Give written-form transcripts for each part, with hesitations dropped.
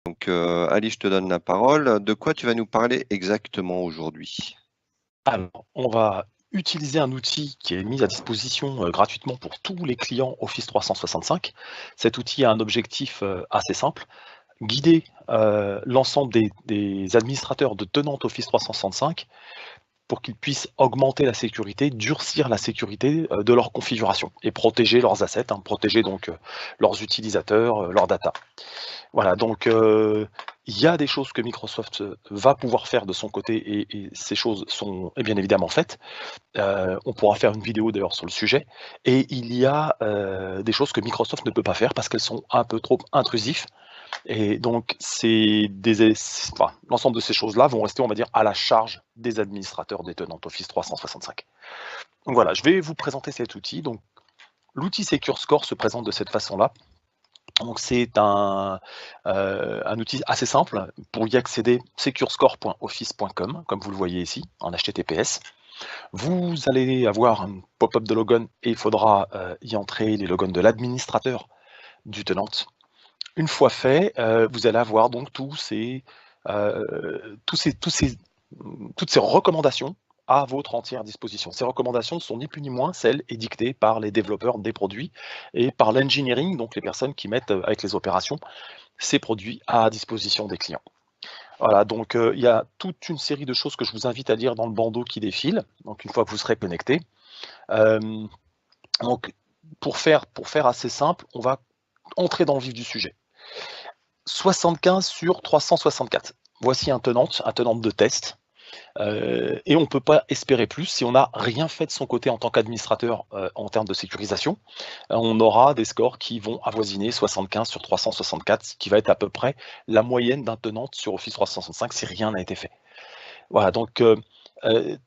Donc, Ali, je te donne la parole. De quoi tu vas nous parler exactement aujourd'hui? Alors, on va utiliser un outil qui est mis à disposition gratuitement pour tous les clients Office 365. Cet outil a un objectif assez simple, guider l'ensemble des administrateurs de tenantes Office 365 pour qu'ils puissent augmenter la sécurité, durcir la sécurité de leur configuration et protéger leurs assets, protéger donc leurs utilisateurs, leurs data. Voilà, donc il y a des choses que Microsoft va pouvoir faire de son côté et ces choses sont bien évidemment faites. On pourra faire une vidéo d'ailleurs sur le sujet. Et il y a des choses que Microsoft ne peut pas faire parce qu'elles sont un peu trop intrusives. Et donc, l'ensemble de ces choses-là vont rester, on va dire, à la charge des administrateurs détenant Office 365. Donc voilà, je vais vous présenter cet outil. Donc, l'outil Secure Score se présente de cette façon-là. Donc c'est un outil assez simple. Pour y accéder, securescore.office.com, comme vous le voyez ici, en HTTPS. Vous allez avoir un pop-up de login et il faudra y entrer les logins de l'administrateur du tenant. Une fois fait, vous allez avoir donc toutes ces recommandations à votre entière disposition. Ces recommandations ne sont ni plus ni moins celles édictées par les développeurs des produits et par l'engineering, donc les personnes qui mettent avec les opérations ces produits à disposition des clients. Voilà, donc il y a toute une série de choses que je vous invite à lire dans le bandeau qui défile, donc une fois que vous serez connecté. Donc pour faire assez simple, on va entrer dans le vif du sujet. 75 sur 364. Voici un tenant de test. Et on ne peut pas espérer plus si on n'a rien fait de son côté en tant qu'administrateur en termes de sécurisation. On aura des scores qui vont avoisiner 75 sur 364, ce qui va être à peu près la moyenne d'un tenant sur Office 365 si rien n'a été fait. Voilà, donc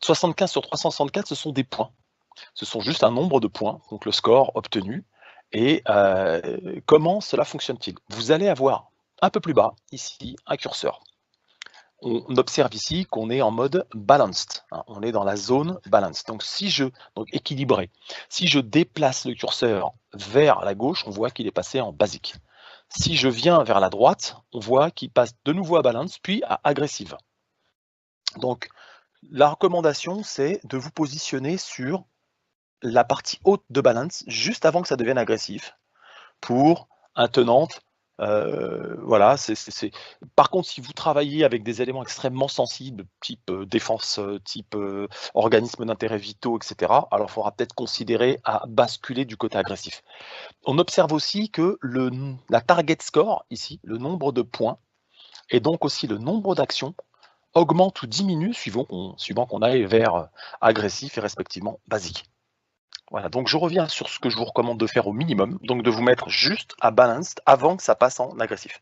75 sur 364, ce sont des points. Ce sont juste un nombre de points, donc le score obtenu. Et comment cela fonctionne-t-il? Vous allez avoir un peu plus bas, ici, un curseur. On observe ici qu'on est en mode balanced, on est dans la zone balanced, donc équilibré. Si je déplace le curseur vers la gauche, on voit qu'il est passé en basique. Si je viens vers la droite, on voit qu'il passe de nouveau à balance, puis à agressive. Donc la recommandation, c'est de vous positionner sur la partie haute de balance, juste avant que ça devienne agressif, pour un tenant. Voilà, Par contre, si vous travaillez avec des éléments extrêmement sensibles, type défense, type organisme d'intérêt vitaux, etc., alors il faudra peut-être considérer à basculer du côté agressif. On observe aussi que la target score, ici, le nombre de points, et donc aussi le nombre d'actions, augmente ou diminue suivant qu'on aille vers agressif et respectivement basique. Voilà, donc je reviens sur ce que je vous recommande de faire au minimum, donc de vous mettre juste à balanced avant que ça passe en agressif.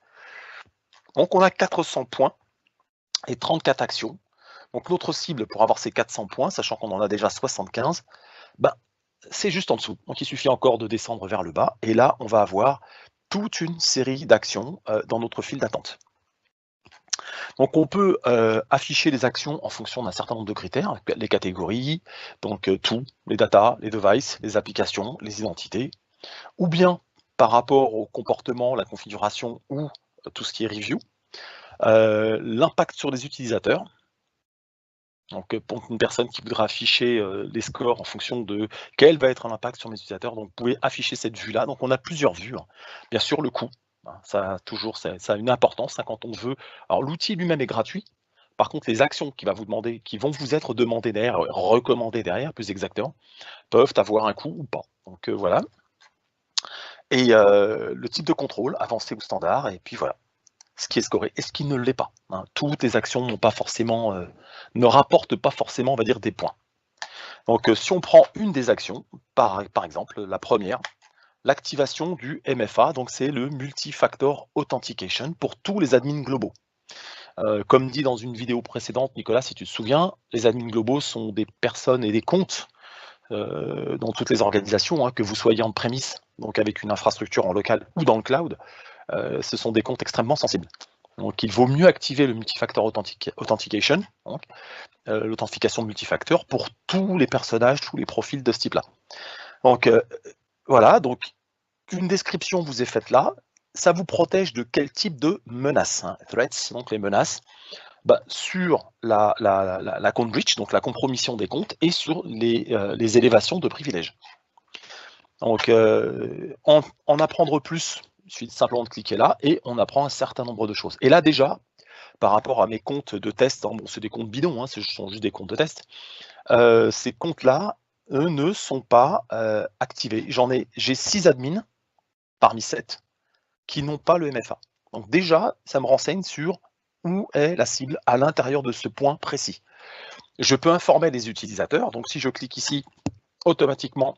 Donc on a 400 points et 34 actions. Donc notre cible pour avoir ces 400 points, sachant qu'on en a déjà 75, c'est juste en dessous. Donc il suffit encore de descendre vers le bas, et là on va avoir toute une série d'actions dans notre file d'attente. Donc on peut afficher les actions en fonction d'un certain nombre de critères, les catégories, donc tout, les data, les devices, les applications, les identités, ou bien par rapport au comportement, la configuration ou tout ce qui est review, l'impact sur les utilisateurs. Donc pour une personne qui voudra afficher les scores en fonction de quel va être l'impact sur mes utilisateurs, donc vous pouvez afficher cette vue-là. Donc on a plusieurs vues. Bien sûr, le coût, ça a une importance quand on veut. Alors l'outil lui-même est gratuit. Par contre, les actions qui vont vous être demandées derrière, recommandées derrière, plus exactement, peuvent avoir un coût ou pas. Donc voilà. Et le type de contrôle, avancé ou standard, et puis voilà, ce qui est scoré et ce qui ne l'est pas. Toutes les actions ne rapportent pas forcément, on va dire, des points. Donc si on prend une des actions, par exemple la première, l'activation du MFA, donc c'est le Multi-Factor Authentication pour tous les admins globaux. Comme dit dans une vidéo précédente, Nicolas, si tu te souviens, les admins globaux sont des personnes et des comptes dans toutes les organisations, que vous soyez en prémisse, donc avec une infrastructure en local ou dans le cloud, ce sont des comptes extrêmement sensibles. Donc il vaut mieux activer le Multi-Factor Authentication, l'authentification multifacteur, pour tous les personnages, tous les profils de ce type-là. Donc voilà, donc une description vous est faite là. ça vous protège de quel type de menaces, hein? Threats, donc les menaces, sur la compte breach, donc la compromission des comptes, et sur les élévations de privilèges. Donc, en apprendre plus, il suffit simplement de cliquer là, et on apprend un certain nombre de choses. Et là, déjà, par rapport à mes comptes de test, hein, bon, c'est des comptes bidons, hein, ce sont juste des comptes de test, ces comptes-là, eux, ne sont pas activés. J'ai 6 admins parmi 7 qui n'ont pas le MFA. Donc déjà, ça me renseigne sur où est la cible à l'intérieur de ce point précis. Je peux informer les utilisateurs, donc si je clique ici, automatiquement,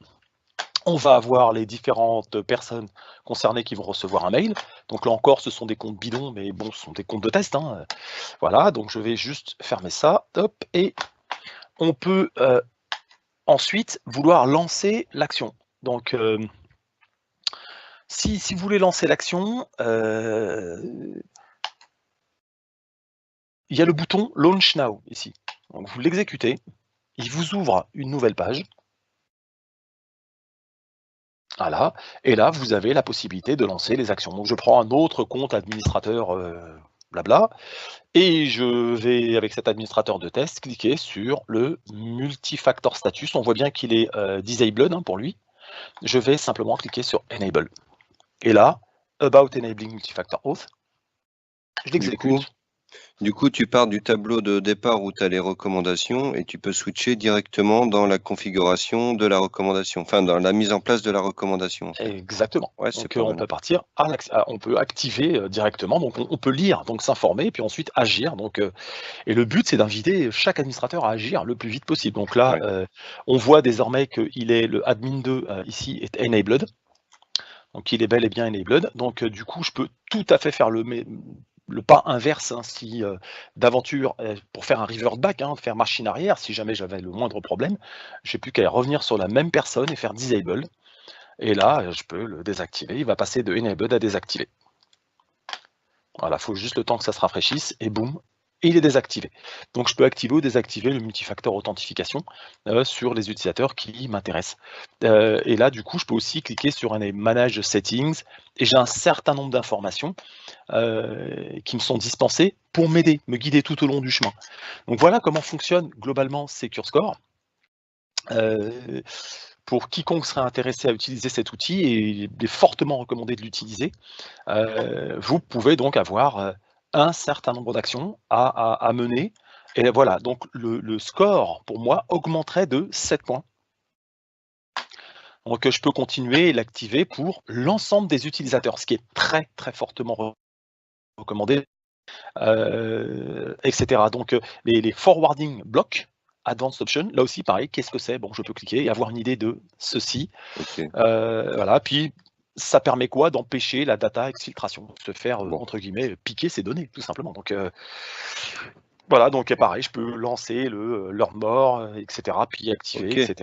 on va avoir les différentes personnes concernées qui vont recevoir un mail. Donc là encore, ce sont des comptes bidons, mais bon, ce sont des comptes de test, hein. Voilà, donc je vais juste fermer ça, hop, et on peut ensuite vouloir lancer l'action. Donc, si vous voulez lancer l'action, il y a le bouton Launch Now ici. Donc vous l'exécutez, il vous ouvre une nouvelle page. Voilà, et là vous avez la possibilité de lancer les actions. Donc je prends un autre compte administrateur blabla, et je vais, avec cet administrateur de test, cliquer sur le multifactor status. On voit bien qu'il est disabled, hein, pour lui. Je vais simplement cliquer sur Enable. Et là, About Enabling Multifactor Auth, je l'exécute. Du coup, tu pars du tableau de départ où tu as les recommandations et tu peux switcher directement dans la configuration de la recommandation, enfin dans la mise en place de la recommandation. En fait. Exactement. Ouais, donc on peut partir, on peut activer directement, donc on peut lire, donc s'informer, puis ensuite agir. Donc, et le but, c'est d'inviter chaque administrateur à agir le plus vite possible. Donc là, on voit désormais que le admin 2 ici est enabled. Donc il est bel et bien enabled. Donc du coup, je peux tout à fait faire le pas inverse, hein, si d'aventure, pour faire un revert back, hein, faire machine arrière, si jamais j'avais le moindre problème, j'ai plus qu'à revenir sur la même personne et faire disable. Et là, je peux le désactiver. Il va passer de enabled à désactivé. Voilà, il faut juste le temps que ça se rafraîchisse, et boum, il est désactivé. Donc je peux activer ou désactiver le multifacteur authentification sur les utilisateurs qui m'intéressent. Et là, du coup, je peux aussi cliquer sur un Manage Settings, et j'ai un certain nombre d'informations qui me sont dispensées pour m'aider, me guider tout au long du chemin. Donc voilà comment fonctionne globalement Secure Score. Pour quiconque serait intéressé à utiliser cet outil, et il est fortement recommandé de l'utiliser, vous pouvez donc avoir un certain nombre d'actions à mener. Et voilà, donc le score, pour moi, augmenterait de 7 points. Donc je peux continuer et l'activer pour l'ensemble des utilisateurs, ce qui est très très fortement recommandé, etc. Donc les forwarding blocks, Advanced Option, là aussi pareil, qu'est-ce que c'est? Bon, je peux cliquer et avoir une idée de ceci. Voilà, puis ça permet quoi? D'empêcher la data exfiltration, de se faire, entre guillemets, piquer ces données, tout simplement. Donc voilà, donc pareil, je peux lancer le learn more, etc., puis activer, etc.